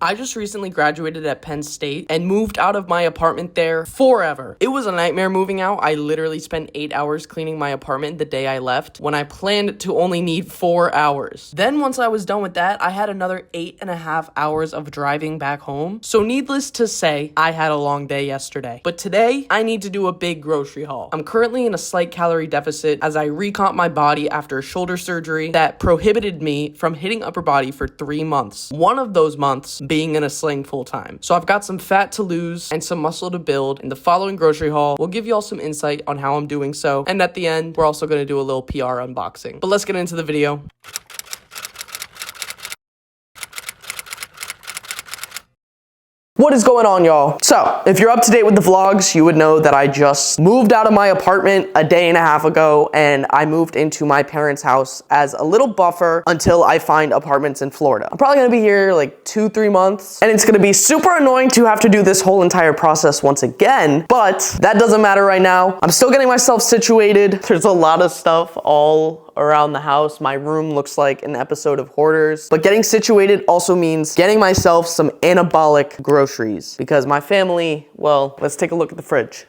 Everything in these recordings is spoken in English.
I just recently graduated at Penn State and moved out of my apartment there forever. It was a nightmare moving out. I literally spent 8 hours cleaning my apartment the day I left when I planned to only need 4 hours. Then once I was done with that, I had another 8.5 hours of driving back home. So needless to say, I had a long day yesterday. But today, I need to do a big grocery haul. I'm currently in a slight calorie deficit as I recomp my body after a shoulder surgery that prohibited me from hitting upper body for 3 months. One of those months being in a sling full time. So I've got some fat to lose and some muscle to build. In the following grocery haul, we'll give you all some insight on how I'm doing so. And at the end, we're also going to do a little PR unboxing. But let's get into the video. What is going on, y'all? So, if you're up to date with the vlogs, you would know that I just moved out of my apartment a day and a half ago, and I moved into my parents' house as a little buffer until I find apartments in Florida. I'm probably gonna be here like 2-3 months, and it's gonna be super annoying to have to do this whole entire process once again, but that doesn't matter right now. I'm still getting myself situated. There's a lot of stuff all around the house. My room looks like an episode of Hoarders, but getting situated also means getting myself some anabolic groceries because my family, well, let's take a look at the fridge.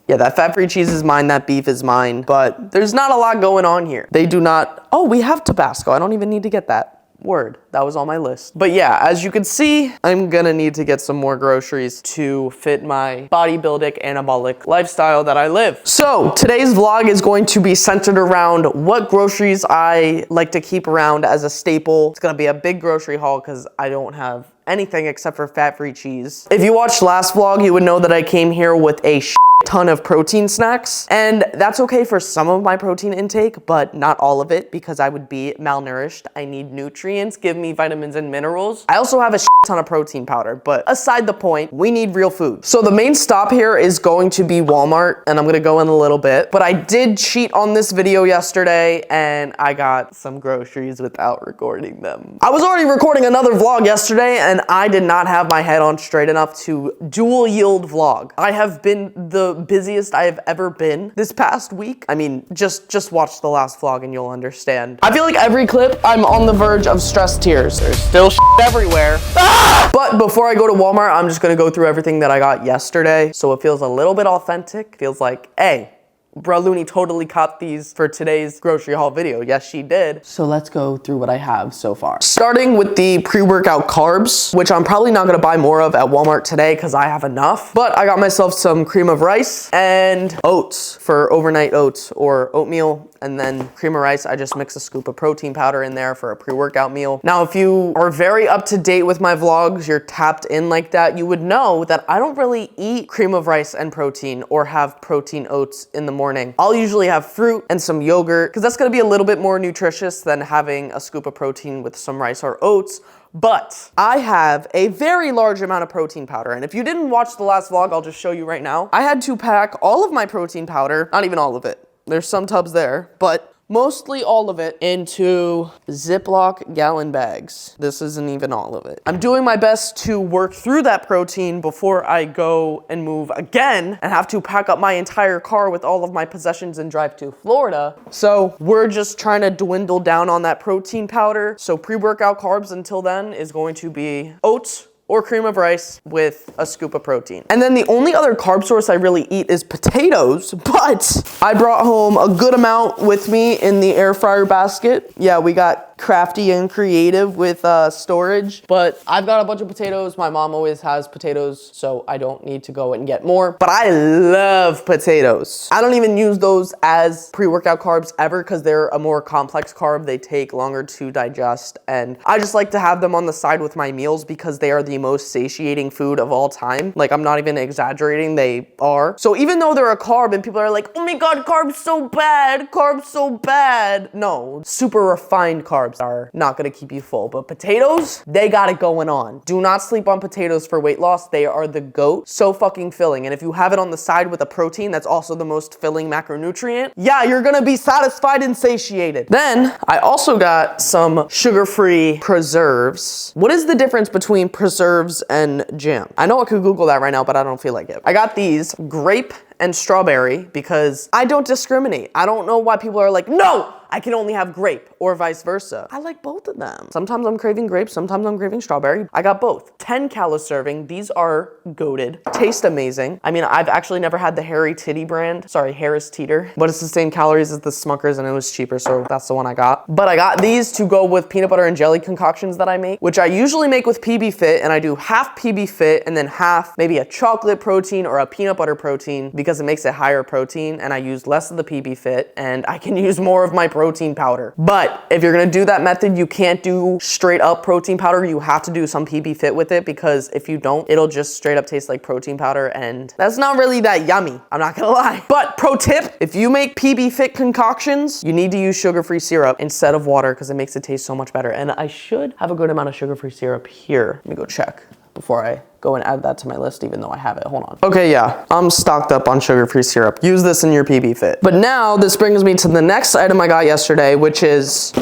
Yeah, that fat-free cheese is mine, that beef is mine, but there's not a lot going on here. They do not, oh, we have Tabasco. I don't even need to get that. Word, that was on my list. But yeah, as you can see, I'm gonna need to get some more groceries to fit my bodybuilding anabolic lifestyle that I live. So today's vlog is going to be centered around what groceries I like to keep around as a staple. It's gonna be a big grocery haul because I don't have anything except for fat-free cheese. If you watched last vlog, you would know that I came here with a ton of protein snacks, and that's okay for some of my protein intake, but not all of it because I would be malnourished. I need nutrients, give me vitamins and minerals. I also have a ton of protein powder, but aside the point, we need real food. So the main stop here is going to be Walmart, and I'm gonna go in a little bit, but I did cheat on this video yesterday, and I got some groceries without recording them. I was already recording another vlog yesterday, and I did not have my head on straight enough to dual yield vlog. I have been the busiest I have ever been this past week. I mean, just watch the last vlog and you'll understand. I feel like every clip, I'm on the verge of stress tears. There's still everywhere. Ah! But before I go to Walmart, I'm just gonna go through everything that I got yesterday, so it feels a little bit authentic. Feels like, hey, Bro Looney totally caught these for today's grocery haul video. Yes, she did. So let's go through what I have so far. Starting with the pre-workout carbs, which I'm probably not gonna buy more of at Walmart today because I have enough. But I got myself some cream of rice and oats for overnight oats or oatmeal. And then cream of rice, I just mix a scoop of protein powder in there for a pre-workout meal. Now, if you are very up to date with my vlogs, you're tapped in like that, you would know that I don't really eat cream of rice and protein or have protein oats in the morning. I'll usually have fruit and some yogurt because that's gonna be a little bit more nutritious than having a scoop of protein with some rice or oats. But I have a very large amount of protein powder. And if you didn't watch the last vlog, I'll just show you right now. I had to pack all of my protein powder, not even all of it. There's some tubs there, but mostly all of it into Ziploc gallon bags. This isn't even all of it. I'm doing my best to work through that protein before I go and move again and have to pack up my entire car with all of my possessions and drive to Florida. So we're just trying to dwindle down on that protein powder. So pre-workout carbs until then is going to be oats or cream of rice with a scoop of protein. And then the only other carb source I really eat is potatoes, but I brought home a good amount with me in the air fryer basket. Yeah, we got crafty and creative with storage, but I've got a bunch of potatoes. My mom always has potatoes, so I don't need to go and get more, but I love potatoes. I don't even use those as pre-workout carbs ever because they're a more complex carb. They take longer to digest, and I just like to have them on the side with my meals because they are the most satiating food of all time. Like, I'm not even exaggerating, they are. So even though they're a carb and people are like, oh my God, carbs so bad, carbs so bad. No, super refined carbs are not gonna keep you full, but potatoes, they got it going on. Do not sleep on potatoes for weight loss. They are the GOAT. So fucking filling. And if you have it on the side with a protein, that's also the most filling macronutrient. Yeah, you're gonna be satisfied and satiated. Then I also got some sugar-free preserves. What is the difference between preserves and jam? I know I could Google that right now, but I don't feel like it. I got these grape and strawberry because I don't discriminate. I don't know why people are like, no, I can only have grape or vice versa. I like both of them. Sometimes I'm craving grape, sometimes I'm craving strawberry. I got both. 10 cal a serving. These are goated. Taste amazing. I mean, I've actually never had the Harry Titty brand. Sorry, Harris Teeter. But it's the same calories as the Smuckers and it was cheaper, so that's the one I got. But I got these to go with peanut butter and jelly concoctions that I make, which I usually make with PB Fit, and I do half PB Fit and then half maybe a chocolate protein or a peanut butter protein because it makes it higher protein, and I use less of the PB Fit and I can use more of my protein powder. But if you're gonna do that method, you can't do straight up protein powder. You have to do some PB Fit with it, because if you don't, it'll just straight up taste like protein powder, and that's not really that yummy, I'm not gonna lie. But pro tip, if you make PB Fit concoctions, you need to use sugar-free syrup instead of water because it makes it taste so much better. And I should have a good amount of sugar-free syrup here. Let me go check before I go and add that to my list, even though I have it. Hold on. Okay, yeah, I'm stocked up on sugar-free syrup. Use this in your PB Fit. But now this brings me to the next item I got yesterday, which is,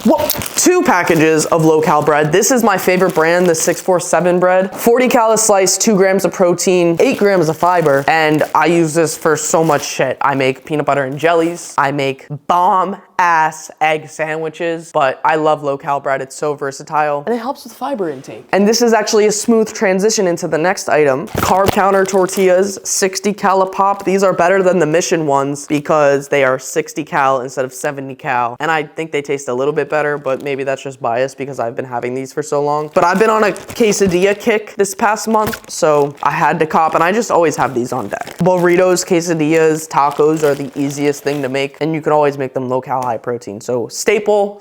whoa, 2 packages of low-cal bread. This is my favorite brand, the 647 bread. 40 cal a slice, 2 grams of protein, 8 grams of fiber, and I use this for so much shit. I make peanut butter and jellies. I make bomb-ass egg sandwiches, but I love low-cal bread. It's so versatile, and it helps with fiber intake. And this is actually a smooth transition into the next item. Carb counter tortillas, 60 cal a pop. These are better than the Mission ones because they are 60 cal instead of 70 cal, and I think they taste a little bit better, but maybe that's just bias because I've been having these for so long. But I've been on a quesadilla kick this past month, so I had to cop, and I just always have these on deck. Burritos, quesadillas, tacos are the easiest thing to make, and you can always make them low-cal, high protein. So staple.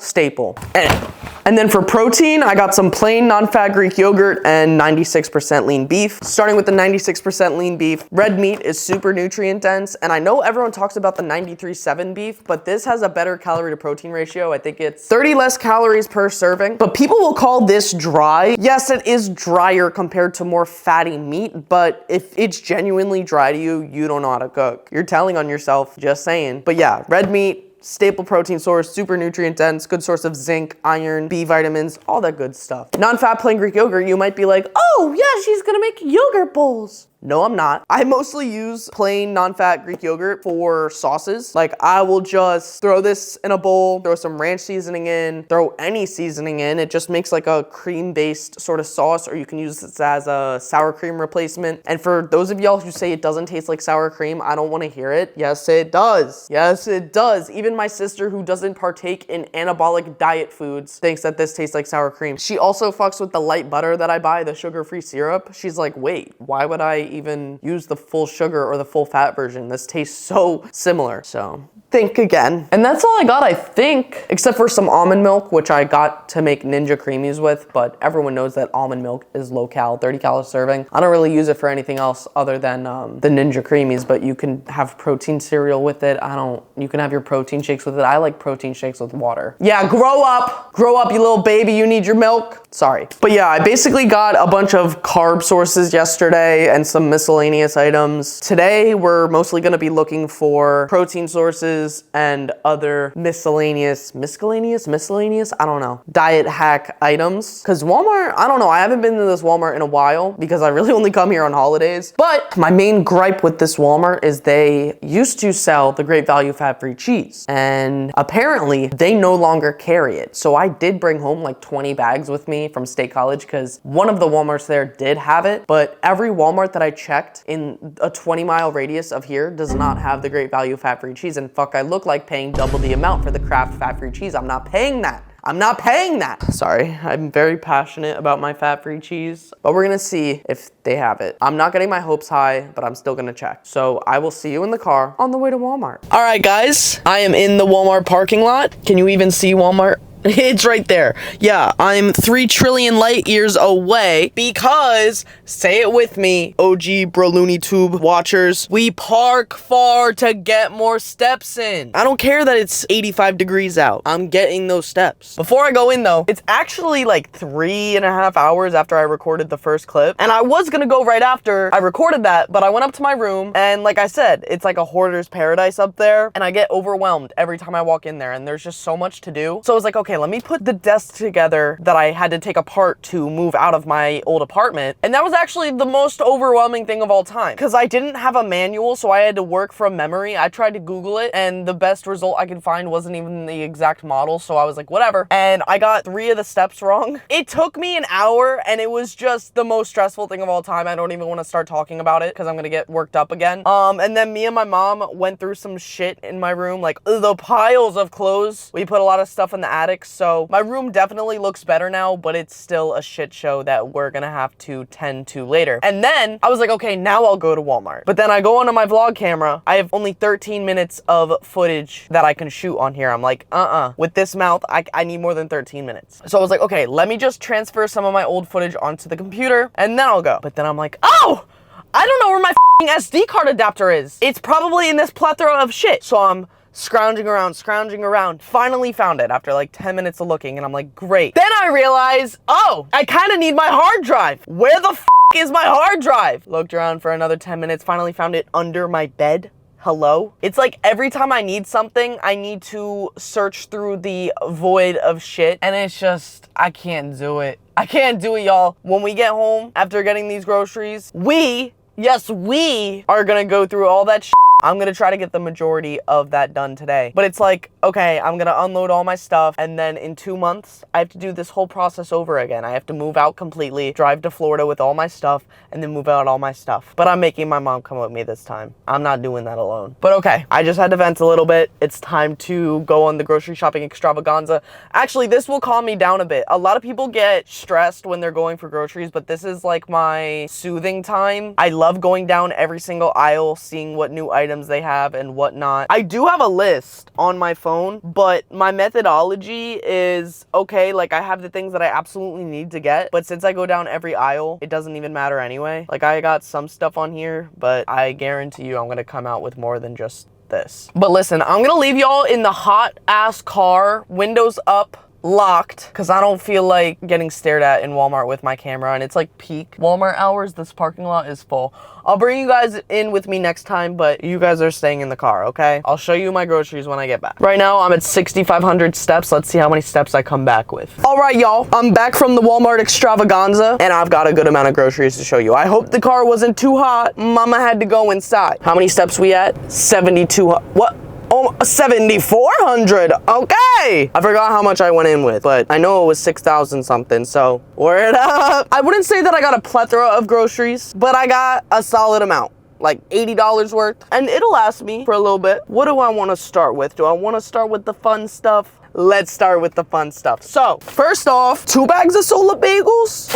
And then for protein, I got some plain non-fat Greek yogurt and 96% lean beef. Starting with the 96% lean beef, red meat is super nutrient dense, and I know everyone talks about the 93.7 beef, but this has a better calorie to protein ratio. I think it's 30 less calories per serving, but people will call this dry. Yes, it is drier compared to more fatty meat, but if it's genuinely dry to you, you don't know how to cook. You're telling on yourself, just saying. But yeah, red meat, staple protein source, super nutrient dense, good source of zinc, iron, B vitamins, all that good stuff. Non-fat plain Greek yogurt, you might be like, oh yeah, she's gonna make yogurt bowls. No, I'm not. I mostly use plain non-fat Greek yogurt for sauces. Like, I will just throw this in a bowl, throw some ranch seasoning in, throw any seasoning in. It just makes like a cream-based sort of sauce, or you can use this as a sour cream replacement. And for those of y'all who say it doesn't taste like sour cream, I don't want to hear it. Yes, it does. Yes, it does. Even my sister, who doesn't partake in anabolic diet foods, thinks that this tastes like sour cream. She also fucks with the light butter that I buy, the sugar-free syrup. She's like, wait, why would I even use the full sugar or the full fat version? This tastes so similar. So think again. And that's all I got, I think, except for some almond milk, which I got to make Ninja Creamies with, but everyone knows that almond milk is low cal, 30 cal a serving. I don't really use it for anything else other than the Ninja Creamies, but you can have protein cereal with it. You can have your protein shakes with it. I like protein shakes with water. Yeah, grow up, you little baby, you need your milk. Sorry. But yeah, I basically got a bunch of carb sources yesterday and some miscellaneous items. Today, we're mostly gonna be looking for protein sources and other miscellaneous, I don't know, diet hack items. Cause Walmart, I don't know, I haven't been to this Walmart in a while because I really only come here on holidays. But my main gripe with this Walmart is they used to sell the Great Value fat-free cheese, and apparently they no longer carry it. So I did bring home like 20 bags with me from State College because one of the Walmarts there did have it, but every Walmart that I checked in a 20-mile radius of here does not have the Great Value fat-free cheese. And fuck, I look like paying double the amount for the Kraft fat-free cheese. I'm not paying that. I'm not paying that. Sorry, I'm very passionate about my fat-free cheese, but we're gonna see if they have it. I'm not getting my hopes high, but I'm still gonna check. So I will see you in the car on the way to Walmart. All right, guys, I am in the Walmart parking lot. Can you even see Walmart? It's right there. Yeah, I'm 3 trillion light years away because, say it with me, OG bro Loonytube watchers, we park far to get more steps in. I don't care that it's 85 degrees out. I'm getting those steps. Before I go in though, it's actually like 3.5 hours after I recorded the first clip, and I was gonna go right after I recorded that, but I went up to my room, and like I said, it's like a hoarder's paradise up there, and I get overwhelmed every time I walk in there, and there's just so much to do. So I was like, okay, okay, let me put the desk together that I had to take apart to move out of my old apartment. And that was actually the most overwhelming thing of all time because I didn't have a manual, so I had to work from memory. I tried to Google it and the best result I could find wasn't even the exact model, so I was like, whatever. And I got 3 of the steps wrong. It took me an hour and it was just the most stressful thing of all time. I don't even want to start talking about it because I'm gonna get worked up again. And then me and my mom went through some shit in my room, like the piles of clothes. We put a lot of stuff in the attic, so my room definitely looks better now, but it's still a shit show that we're gonna have to tend to later. And then I was like, okay, now I'll go to Walmart. But then I go onto my vlog camera. I have only 13 minutes of footage that I can shoot on here. I'm like, with this mouth, I need more than 13 minutes. So I was like, okay, let me just transfer some of my old footage onto the computer and then I'll go. But then I'm like, oh, I don't know where my SD card adapter is. It's probably in this plethora of shit. So I'm scrounging around, finally found it after like 10 minutes of looking, and I'm like, great. Then I realize, oh, I kind of need my hard drive. Where the is my hard drive? Looked around for another 10 minutes, finally found it under my bed. Hello? It's like every time I need something, I need to search through the void of shit, and it's just, I can't do it. I can't do it, y'all. When we get home after getting these groceries, yes, we are gonna go through all that shit. I'm gonna try to get the majority of that done today. But it's like, okay, I'm gonna unload all my stuff, and then in 2 months, I have to do this whole process over again. I have to move out completely, drive to Florida with all my stuff, and then move out all my stuff. But I'm making my mom come with me this time. I'm not doing that alone. But okay, I just had to vent a little bit. It's time to go on the grocery shopping extravaganza. Actually, this will calm me down a bit. A lot of people get stressed when they're going for groceries, but this is like my soothing time. I love going down every single aisle, seeing what new items they have and whatnot. I do have a list on my phone, but my methodology is, okay, like I have the things that I absolutely need to get, but since I go down every aisle, it doesn't even matter anyway. Like I got some stuff on here, but I guarantee you I'm gonna come out with more than just this. But listen, I'm gonna leave y'all in the hot ass car, windows up, locked, because I don't feel like getting stared at in Walmart with my camera, and it's like peak Walmart hours. This parking lot is full. I'll bring you guys in with me next time, but you guys are staying in the car, okay? I'll show you my groceries when I get back. Right now, I'm at 6,500 steps. Let's see how many steps I come back with. All right, y'all. I'm back from the Walmart extravaganza, and I've got a good amount of groceries to show you. I hope the car wasn't too hot. Mama had to go inside. How many steps we at? 72. What? Oh, 7,400. Okay. I forgot how much I went in with, but I know it was 6,000 something, so word up. I wouldn't say that I got a plethora of groceries, but I got a solid amount, like $80 worth, and it'll last me for a little bit. What do I want to start with? Do I want to start with the fun stuff? Let's start with the fun stuff. So, first off, 2 bags of Sola Bagels.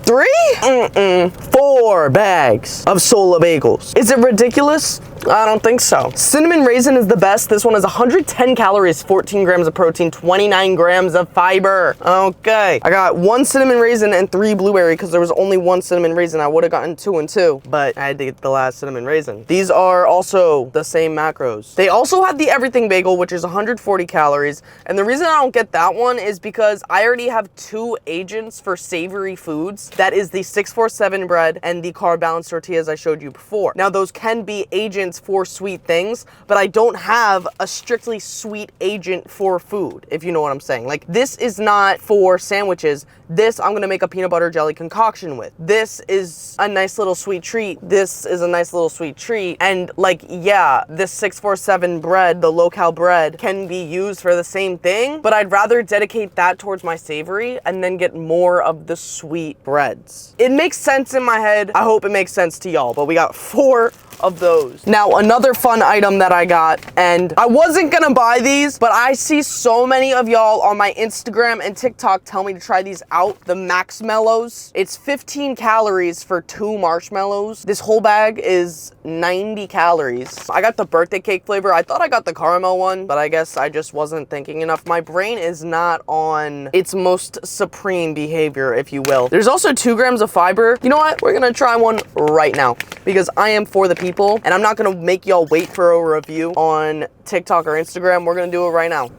3? 4 bags of Sola Bagels. Is it ridiculous? I don't think so. Cinnamon raisin is the best. This one is 110 calories, 14 grams of protein, 29 grams of fiber. Okay. I got 1 cinnamon raisin and 3 blueberry because there was only 1 cinnamon raisin. I would have gotten 2 and 2, but I had to get the last cinnamon raisin. These are also the same macros. They also had the everything bagel, which is 140 calories. And the reason I don't get that one is because I already have 2 agents for savory foods. That is the 647 bread and the carb balanced tortillas I showed you before. Now, those can be agents for sweet things, but I don't have a strictly sweet agent for food, if you know what I'm saying. Like, this is not for sandwiches. This I'm gonna make a peanut butter jelly concoction with. This is a nice little sweet treat. This is a nice little sweet treat. And like, yeah, this 647 bread, the low-cal bread, can be used for the same thing, but I'd rather dedicate that towards my savory and then get more of the sweet breads. It makes sense in my head. I hope it makes sense to y'all, but we got 4 of those. Now, another fun item that I got, and I wasn't gonna buy these, but I see so many of y'all on my Instagram and TikTok tell me to try these out, the Marshmallows. It's 15 calories for 2 marshmallows. This whole bag is 90 calories. I got the birthday cake flavor. I thought I got the caramel one, but I guess I just wasn't thinking enough. My brain is not on its most supreme behavior, if you will. There's also 2 grams of fiber. You know what? We're gonna try one right now because I am for the people, and I'm not gonna make y'all wait for a review on TikTok or Instagram. We're gonna do it right now.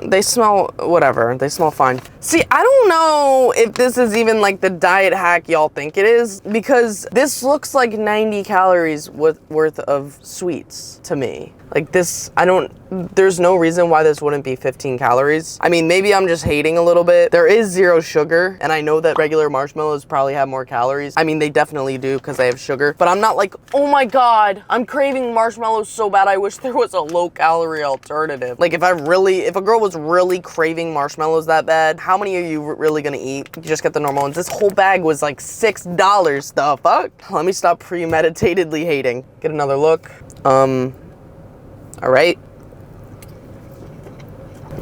They smell, whatever, they smell fine. See, I don't know if this is even like the diet hack y'all think it is, because this looks like 90 calories worth of sweets to me. Like this, there's no reason why this wouldn't be 15 calories. I mean, maybe I'm just hating a little bit. There is 0 sugar, and I know that regular marshmallows probably have more calories. I mean, they definitely do because they have sugar, but I'm not like, oh my God, I'm craving marshmallows so bad. I wish there was a low calorie alternative. Like if a girl was really craving marshmallows that bad, how many are you really gonna eat? You just get the normal ones. This whole bag was like $6. The fuck? Let me stop premeditatedly hating. Get another look. All right.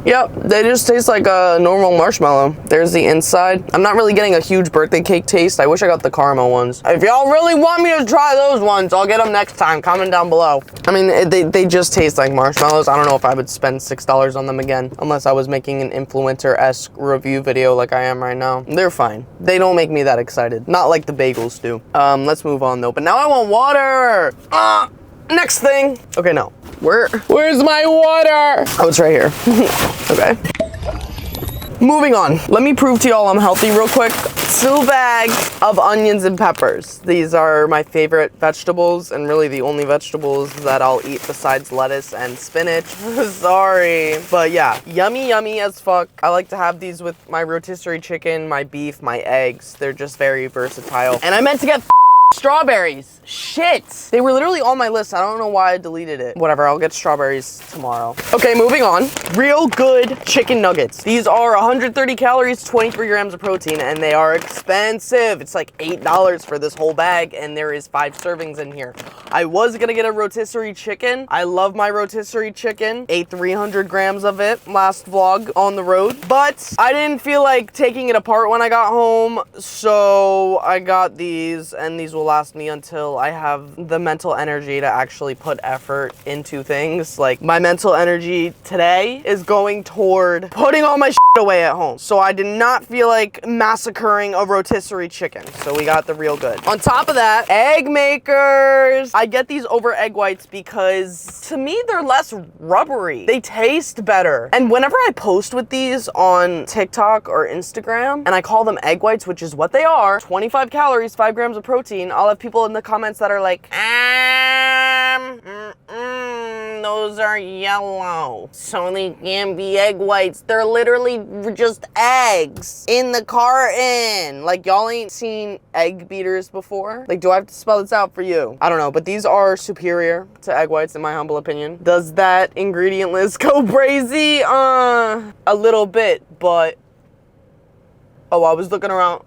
Yep, they just taste like a normal marshmallow. There's the inside. I'm not really getting a huge birthday cake taste. I wish I got the caramel ones. If y'all really want me to try those ones, I'll get them next time. Comment down below. I mean, they just taste like marshmallows. I don't know if I would spend $6 on them again, unless I was making an influencer-esque review video like I am right now. They're fine. They don't make me that excited. Not like the bagels do. Let's move on though. But now I want water. Next thing. Okay, no. Where's my water? Oh, it's right here. Okay. Moving on. Let me prove to y'all I'm healthy real quick. 2 bags of onions and peppers. These are my favorite vegetables and really the only vegetables that I'll eat besides lettuce and spinach. Sorry. But yeah, yummy as fuck. I like to have these with my rotisserie chicken, my beef, my eggs. They're just very versatile. And I meant to get strawberries. Shit. They were literally on my list. I don't know why I deleted it. Whatever, I'll get strawberries tomorrow. Okay, moving on. Real good chicken nuggets. These are 130 calories, 23 grams of protein, and they are expensive. It's like $8 for this whole bag, and there is 5 servings in here. I was gonna get a rotisserie chicken. I love my rotisserie chicken. Ate 300 grams of it last vlog on the road, but I didn't feel like taking it apart when I got home, so I got these, and these will last me until I have the mental energy to actually put effort into things. Like my mental energy today is going toward putting all my shit away at home. So I did not feel like massacring a rotisserie chicken. So we got the real good. On top of that, egg makers. I get these over egg whites because to me, they're less rubbery. They taste better. And whenever I post with these on TikTok or Instagram and I call them egg whites, which is what they are, 25 calories, 5 grams of protein, I'll have people in the comments that are like, those are yellow, so they can't be egg whites. They're literally just eggs in the carton. Like, y'all ain't seen egg beaters before? Like, do I have to spell this out for you? I don't know, but these are superior to egg whites in my humble opinion. Does that ingredient list go crazy? A little bit, but oh, I was looking around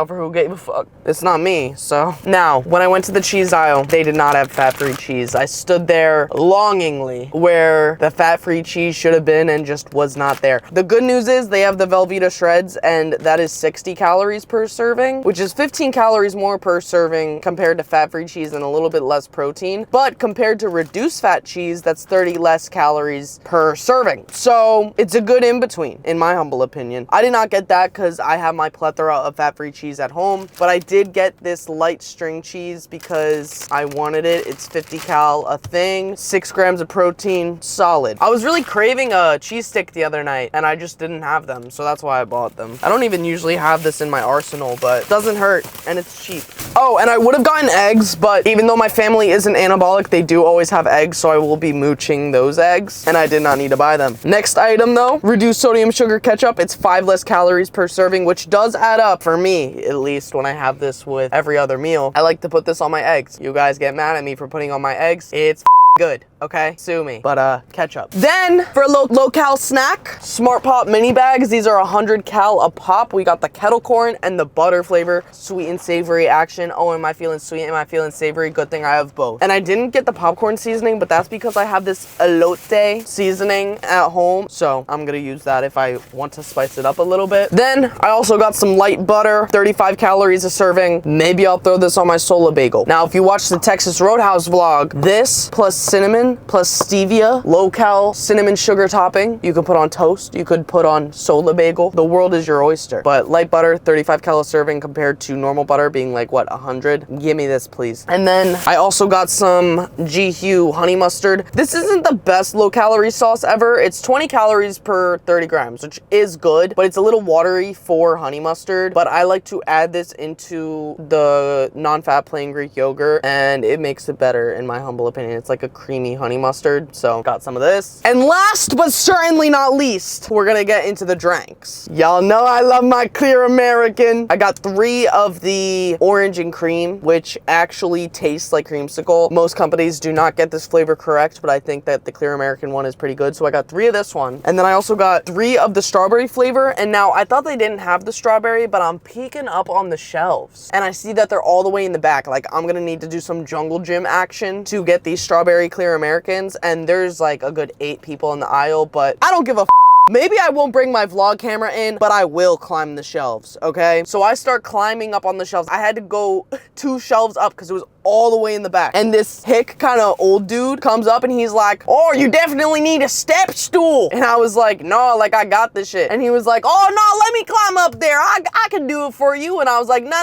for who gave a fuck. It's not me, so. Now, when I went to the cheese aisle, they did not have fat-free cheese. I stood there longingly where the fat-free cheese should have been and just was not there. The good news is they have the Velveeta shreds, and that is 60 calories per serving, which is 15 calories more per serving compared to fat-free cheese and a little bit less protein. But compared to reduced fat cheese, that's 30 less calories per serving. So it's a good in-between, in my humble opinion. I did not get that because I have my plethora of fat-free cheese at home, but I did get this light string cheese because I wanted it. It's 50 cal a thing, 6 grams of protein, solid. I was really craving a cheese stick the other night and I just didn't have them, so that's why I bought them. I don't even usually have this in my arsenal, but it doesn't hurt and it's cheap. Oh, and I would have gotten eggs, but even though my family isn't anabolic, they do always have eggs, so I will be mooching those eggs, and I did not need to buy them. Next item though, reduced sodium sugar ketchup. It's 5 less calories per serving, which does add up for me, at least when I have this with every other meal. I like to put this on my eggs. You guys get mad at me for putting on my eggs. It's good, okay? Sue me. But ketchup. Then for a low-cal snack, Smart Pop mini bags. These are 100 cal a pop. We got the kettle corn and the butter flavor, sweet and savory action. Oh, am I feeling sweet? Am I feeling savory? Good thing I have both. And I didn't get the popcorn seasoning, but that's because I have this elote seasoning at home. So I'm gonna use that if I want to spice it up a little bit. Then I also got some light butter, 35 calories a serving. Maybe I'll throw this on my Sola bagel. Now, if you watch the Texas Roadhouse vlog, this plus cinnamon plus stevia, low-cal cinnamon sugar topping. You could put on toast. You could put on Sola bagel. The world is your oyster. But light butter, 35 cal serving compared to normal butter being like, what, 100? Give me this, please. And then I also got some G-Hue honey mustard. This isn't the best low-calorie sauce ever. It's 20 calories per 30 grams, which is good, but it's a little watery for honey mustard. But I like to add this into the non-fat plain Greek yogurt, and it makes it better, in my humble opinion. It's like a creamy honey mustard. So got some of this. And last but certainly not least, we're gonna get into the drinks. Y'all know I love my clear American. I got 3 of the orange and cream, which actually tastes like creamsicle. Most companies do not get this flavor correct, but I think that the clear American one is pretty good. So I got 3 of this one. And then I also got 3 of the strawberry flavor. And now I thought they didn't have the strawberry, but I'm peeking up on the shelves and I see that they're all the way in the back. Like, I'm gonna need to do some jungle gym action to get these strawberry clear Americans. And there's like a good 8 people in the aisle, but I don't give a maybe I won't bring my vlog camera in, but I will climb the shelves, okay? So I start climbing up on the shelves. I had to go 2 shelves up because it was all the way in the back. And this hick kind of old dude comes up and he's like, oh, you definitely need a step stool. And I was like, no, like I got this shit. And he was like, oh no, let me climb up there. I can do it for you. And I was like, no,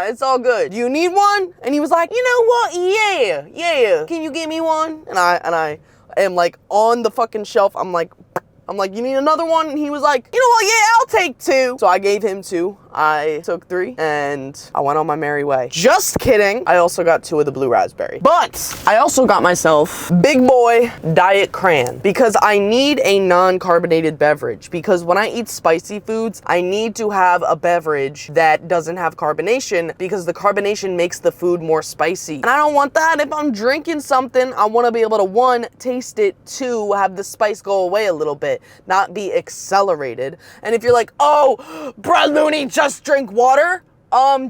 it's all good. Do you need one? And he was like, you know what? Yeah. Can you give me one? And I am like on the fucking shelf. I'm like, you need another one? And he was like, you know what? Yeah, I'll take 2. So I gave him 2. I took 3 and I went on my merry way. Just kidding. I also got 2 of the blue raspberry. But I also got myself Big Boy Diet Cran because I need a non-carbonated beverage. Because when I eat spicy foods, I need to have a beverage that doesn't have carbonation because the carbonation makes the food more spicy. And I don't want that. If I'm drinking something, I want to be able to 1, taste it, 2, have the spice go away a little bit, not be accelerated. And if you're like, oh, bruh, Looney, just drink water?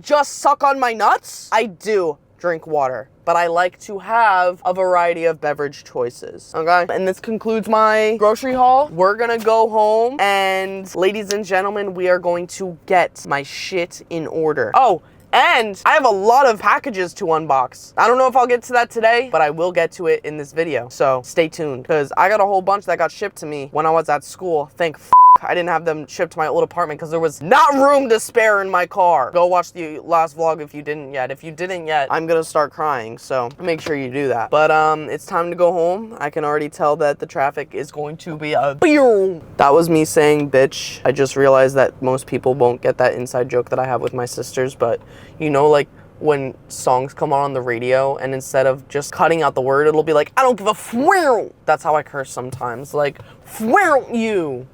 Just suck on my nuts? I do drink water, but I like to have a variety of beverage choices, okay? And this concludes my grocery haul. We're gonna go home and, ladies and gentlemen, we are going to get my shit in order. Oh, and I have a lot of packages to unbox. I don't know if I'll get to that today, but I will get to it in this video. So stay tuned, because I got a whole bunch that got shipped to me when I was at school. Thank I didn't have them shipped to my old apartment because there was not room to spare in my car. Go watch the last vlog if you didn't yet. If you didn't yet, I'm gonna start crying, so make sure you do that. But it's time to go home. I can already tell that the traffic is going to be a that was me saying bitch. I just realized that most people won't get that inside joke that I have with my sisters, but you know, like when songs come on the radio and instead of just cutting out the word, it'll be like, I don't give a f***. That's how I curse sometimes, like, you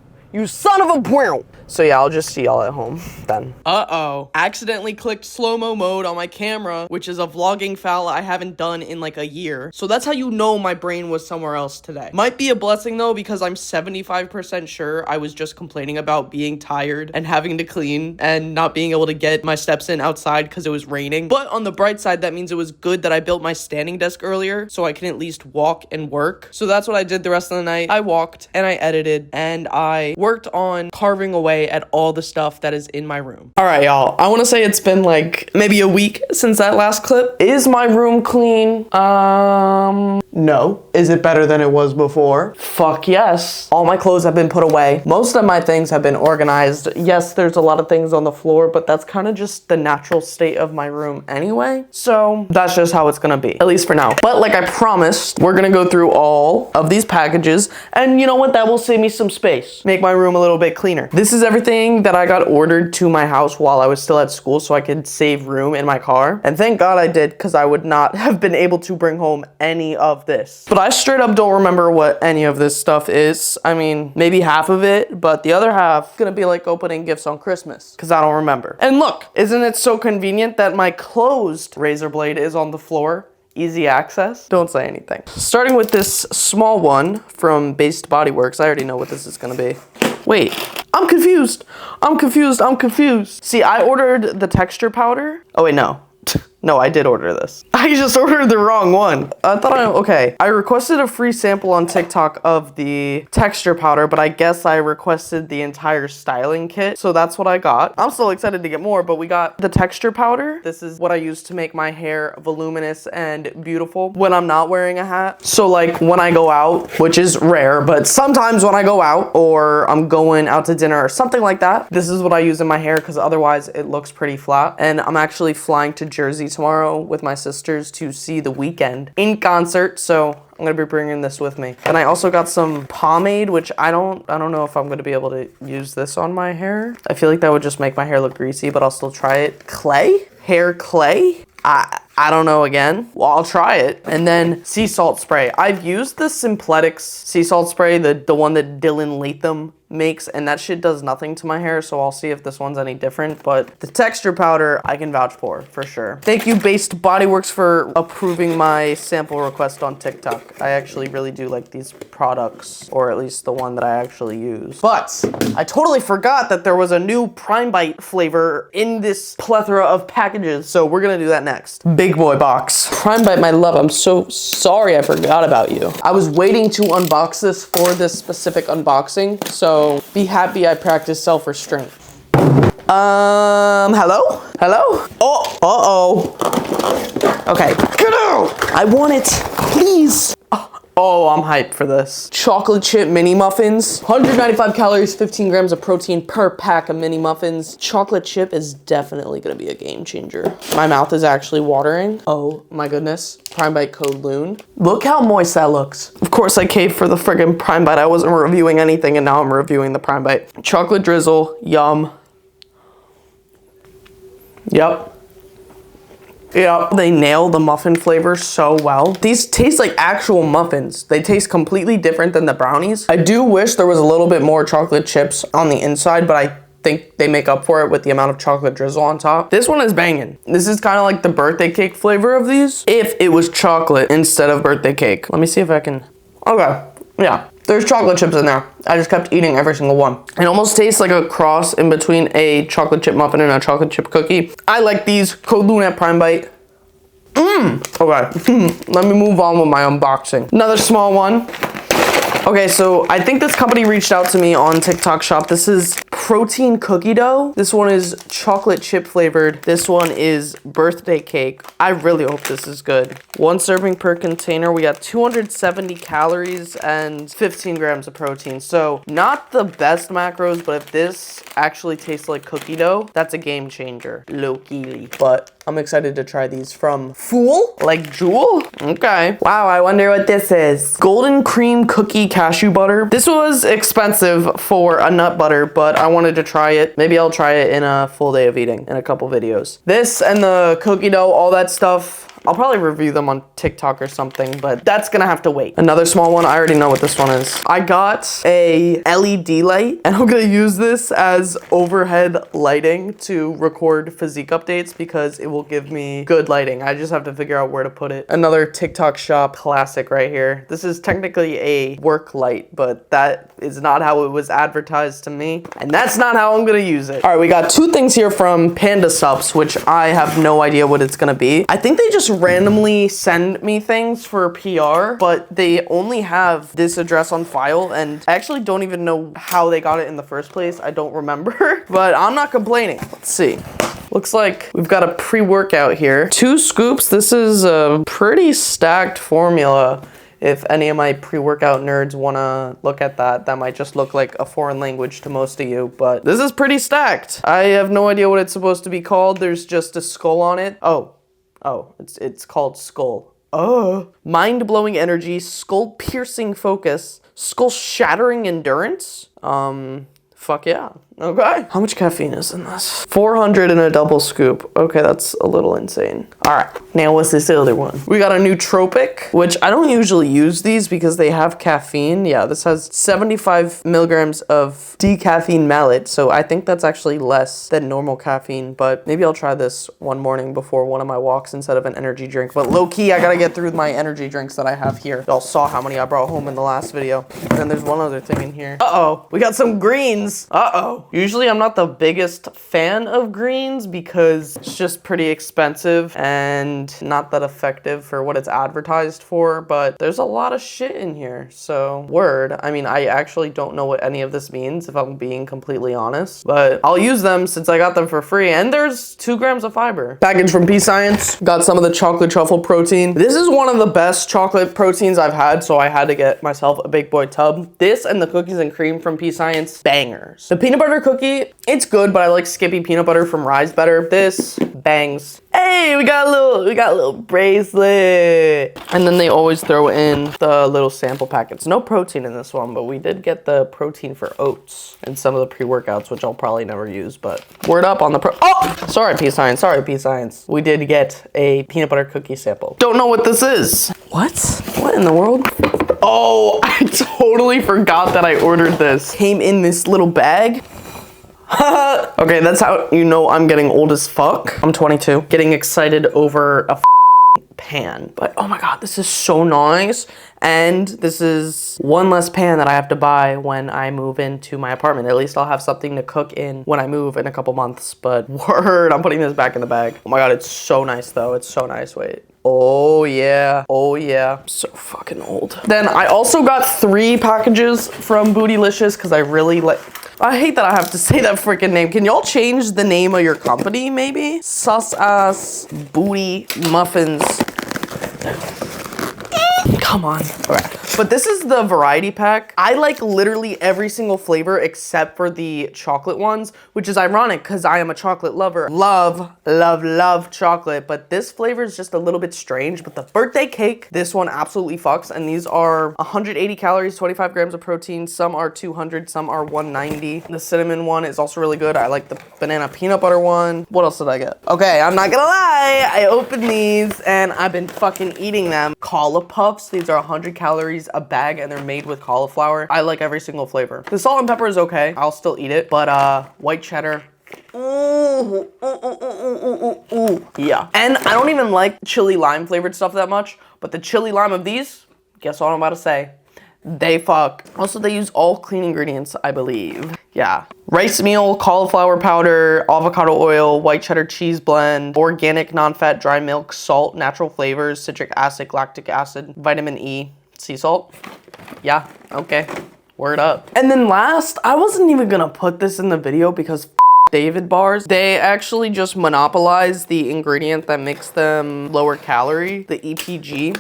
son of a brown. So yeah, I'll just see y'all at home then. Uh-oh. Accidentally clicked slow-mo mode on my camera, which is a vlogging foul I haven't done in like a year. So that's how you know my brain was somewhere else today. Might be a blessing though, because I'm 75% sure I was just complaining about being tired and having to clean and not being able to get my steps in outside because it was raining. But on the bright side, that means it was good that I built my standing desk earlier so I can at least walk and work. So that's what I did the rest of the night. I walked and I edited and I worked on carving away at all the stuff that is in my room. All right, y'all. I want to say it's been like maybe a week since that last clip. Is my room clean? No. Is it better than it was before? Fuck yes. All my clothes have been put away. Most of my things have been organized. Yes, there's a lot of things on the floor, but that's kind of just the natural state of my room anyway. So that's just how it's gonna be, at least for now. But like I promised, we're gonna go through all of these packages, and you know what? That will save me some space. Make my room a little bit cleaner. This is everything that I got ordered to my house while I was still at school so I could save room in my car. And thank God I did, because I would not have been able to bring home any of this. But I straight up don't remember what any of this stuff is. I mean, maybe half of it, but the other half gonna be like opening gifts on Christmas, because I don't remember. And look, isn't it so convenient that my closed razor blade is on the floor? Easy access. Don't say anything. Starting with this small one from Based Body Works. I already know what this is gonna be. Wait, I'm confused. See, I ordered the texture powder. Oh wait, no. No, I did order this. I just ordered the wrong one. Okay. I requested a free sample on TikTok of the texture powder, but I guess I requested the entire styling kit. So that's what I got. I'm still excited to get more, but we got the texture powder. This is what I use to make my hair voluminous and beautiful when I'm not wearing a hat. So like when I go out, which is rare, but sometimes when I go out or I'm going out to dinner or something like that, this is what I use in my hair because otherwise it looks pretty flat. And I'm actually flying to Jersey tomorrow with my sisters to see The Weeknd in concert, so I'm gonna be bringing this with me. And I also got some pomade, which I don't know if I'm gonna be able to use this on my hair. I feel like that would just make my hair look greasy, but I'll still try it. Clay? Hair clay? I don't know again. Well, I'll try it. And then sea salt spray. I've used the Simpletics sea salt spray, the one that Dylan Latham makes, and that shit does nothing to my hair, so I'll see if this one's any different. But the texture powder I can vouch for sure. Thank you Based Bodyworks for approving my sample request on TikTok. I actually really do like these products, or at least the one that I actually use. But I totally forgot that there was a new Prime Bite flavor in this plethora of packages, so we're gonna do that next. Big boy box. Prime Bite, my love, I'm so sorry I forgot about you. I was waiting to unbox this for this specific unboxing, so be happy I practiced self-restraint. Hello? Hello? Oh, uh-oh. Okay, get out! I want it, please. Oh, I'm hyped for this. Chocolate chip mini muffins. 195 calories, 15 grams of protein per pack of mini muffins. Chocolate chip is definitely gonna be a game changer. My mouth is actually watering. Oh my goodness. Prime Bite code LOON. Look how moist that looks. Of course I caved for the friggin' Prime Bite. I wasn't reviewing anything and now I'm reviewing the Prime Bite. Chocolate drizzle, yum. Yep. Yeah, they nail the muffin flavor so well. These taste like actual muffins. They taste completely different than the brownies. I do wish there was a little bit more chocolate chips on the inside, but I think they make up for it with the amount of chocolate drizzle on top. This one is banging. This is kind of like the birthday cake flavor of these, if it was chocolate instead of birthday cake. Let me see if I can, okay, yeah. There's chocolate chips in there. I just kept eating every single one. It almost tastes like a cross in between a chocolate chip muffin and a chocolate chip cookie. I like these. Code LOON at Prime Bite. Okay, let me move on with my unboxing. Another small one. Okay, so I think this company reached out to me on TikTok Shop. This is protein cookie dough. This one is chocolate chip flavored. This one is birthday cake. I really hope this is good. 1 serving per container. We got 270 calories and 15 grams of protein. So not the best macros, but if this actually tastes like cookie dough, that's a game changer. Low-key. But I'm excited to try these from Fool, like Jewel. Okay. Wow, I wonder what this is. Golden cream cookie cashew butter. This was expensive for a nut butter, but I wanted to try it. Maybe I'll try it in a full day of eating in a couple videos. This and the cookie dough, all that stuff, I'll probably review them on TikTok or something, but that's gonna have to wait. Another small one, I already know what this one is. I got a LED light, and I'm gonna use this as overhead lighting to record physique updates because it will give me good lighting. I just have to figure out where to put it. Another TikTok Shop classic right here. This is technically a work light, but that is not how it was advertised to me, and that's not how I'm gonna use it. All right, we got 2 things here from Panda Stops, which I have no idea what it's gonna be. I think they just randomly send me things for PR, but they only have this address on file, and I actually don't even know how they got it in the first place. I don't remember, but I'm not complaining. Let's see. Looks like we've got a pre-workout here. 2 scoops. This is a pretty stacked formula. If any of my pre-workout nerds want to look at that, that might just look like a foreign language to most of you, but this is pretty stacked. I have no idea what it's supposed to be called. There's just a skull on it. Oh, it's called Skull. Mind-blowing energy, skull-piercing focus, skull-shattering endurance. Fuck yeah. Okay. How much caffeine is in this? 400 in a double scoop. Okay, that's a little insane. All right, now what's this other one? We got a nootropic, which I don't usually use these because they have caffeine. Yeah, this has 75 milligrams of decaffeine malate, so I think that's actually less than normal caffeine, but maybe I'll try this one morning before one of my walks instead of an energy drink. But low-key, I gotta get through my energy drinks that I have here. Y'all saw how many I brought home in the last video. And then there's one other thing in here. Uh-oh, we got some greens. Uh-oh. Usually I'm not the biggest fan of greens because it's just pretty expensive and not that effective for what it's advertised for, but there's a lot of shit in here, so word. I mean, I actually don't know what any of this means if I'm being completely honest, but I'll use them since I got them for free, and there's 2 grams of fiber. Package from P-Science. Got some of the chocolate truffle protein. This is one of the best chocolate proteins I've had, so I had to get myself a big boy tub. This and the cookies and cream from P-Science, bangers. The peanut butter butter cookie, it's good, but I like Skippy peanut butter from Rise better. This bangs. Hey, we got a little bracelet. And then they always throw in the little sample packets. No protein in this one, but we did get the protein for oats and some of the pre-workouts, which I'll probably never use, but word up on the oh, sorry, P-Science, sorry, P-Science. We did get a peanut butter cookie sample. Don't know what this is. What? What in the world? Oh, I totally forgot that I ordered this. Came in this little bag. Okay, that's how you know I'm getting old as fuck. I'm 22. Getting excited over a pan. But oh my god, this is so nice. And this is one less pan that I have to buy when I move into my apartment. At least I'll have something to cook in when I move in a couple months. But word, I'm putting this back in the bag. Oh my god, it's so nice though. It's so nice. Wait. Oh yeah, oh yeah. I'm so fucking old. Then I also got 3 packages from Bootylicious because I really like, I hate that I have to say that freaking name. Can y'all change the name of your company maybe? Sus ass booty muffins. Come on. Okay. But this is the variety pack. I like literally every single flavor except for the chocolate ones, which is ironic because I am a chocolate lover. Love, love, love chocolate. But this flavor is just a little bit strange. But the birthday cake, this one absolutely fucks. And these are 180 calories, 25 grams of protein. Some are 200, some are 190. The cinnamon one is also really good. I like the banana peanut butter one. What else did I get? Okay, I'm not gonna lie. I opened these and I've been fucking eating them. Caula Puffs. These are 100 calories a bag and they're made with cauliflower. I like every single flavor. The salt and pepper is okay. I'll still eat it, but white cheddar. Ooh, yeah. And I don't even like chili lime flavored stuff that much, but the chili lime of these, guess what I'm about to say? They fuck. Also, they use all clean ingredients, I believe. Yeah. Rice meal, cauliflower powder, avocado oil, white cheddar cheese blend, organic non-fat dry milk, salt, natural flavors, citric acid, lactic acid, vitamin E, sea salt. Yeah, okay. Word up. And then last, I wasn't even gonna put this in the video because David bars, they actually just monopolize the ingredient that makes them lower calorie, the EPG.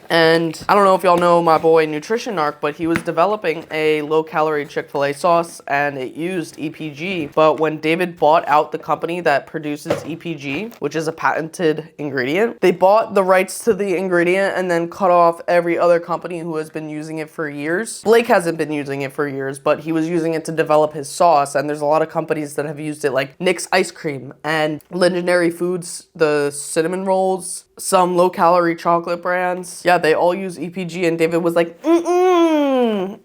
And I don't know if y'all know my boy Nutrition Narc, but he was developing a low-calorie Chick-fil-A sauce and it used EPG. But when David bought out the company that produces EPG, which is a patented ingredient, they bought the rights to the ingredient and then cut off every other company who has been using it for years. Blake hasn't been using it for years, but he was using it to develop his sauce. And there's a lot of companies that have used it, like Nick's Ice Cream and Legendary Foods, the cinnamon rolls, some low-calorie chocolate brands. Yeah, they all use EPG, and David was like, we're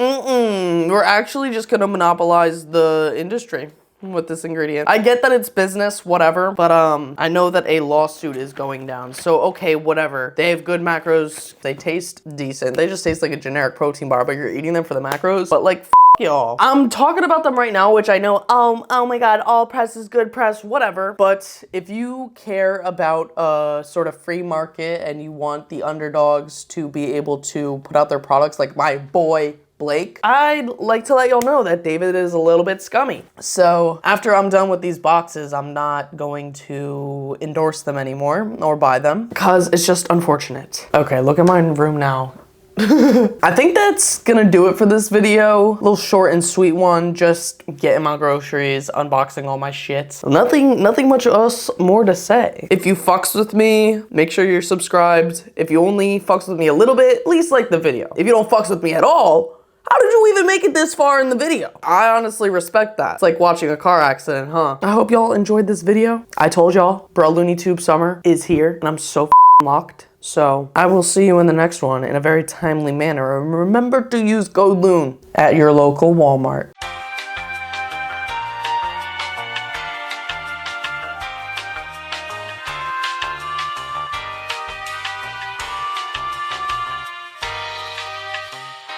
actually just gonna monopolize the industry with this ingredient. I get that it's business, whatever, but I know that a lawsuit is going down, so okay, whatever. They have good macros, they taste decent. They just taste like a generic protein bar, but you're eating them for the macros, but like, y'all. I'm talking about them right now, which I know, oh my god, all press is good press, whatever. But if you care about a sort of free market and you want the underdogs to be able to put out their products like my boy Blake, I'd like to let y'all know that David is a little bit scummy. So after I'm done with these boxes, I'm not going to endorse them anymore or buy them because it's just unfortunate. Okay, look at my room now. I think that's gonna do it for this video. A little short and sweet one, just getting my groceries, unboxing all my shit. Nothing much else more to say. If you fucks with me, make sure you're subscribed. If you only fucks with me a little bit, at least like the video. If you don't fucks with me at all, how did you even make it this far in the video? I honestly respect that. It's like watching a car accident, huh? I hope y'all enjoyed this video. I told y'all, bro, Loonytube summer is here and I'm so locked. So I will see you in the next one in a very timely manner. And remember to use code LOON at your local Walmart.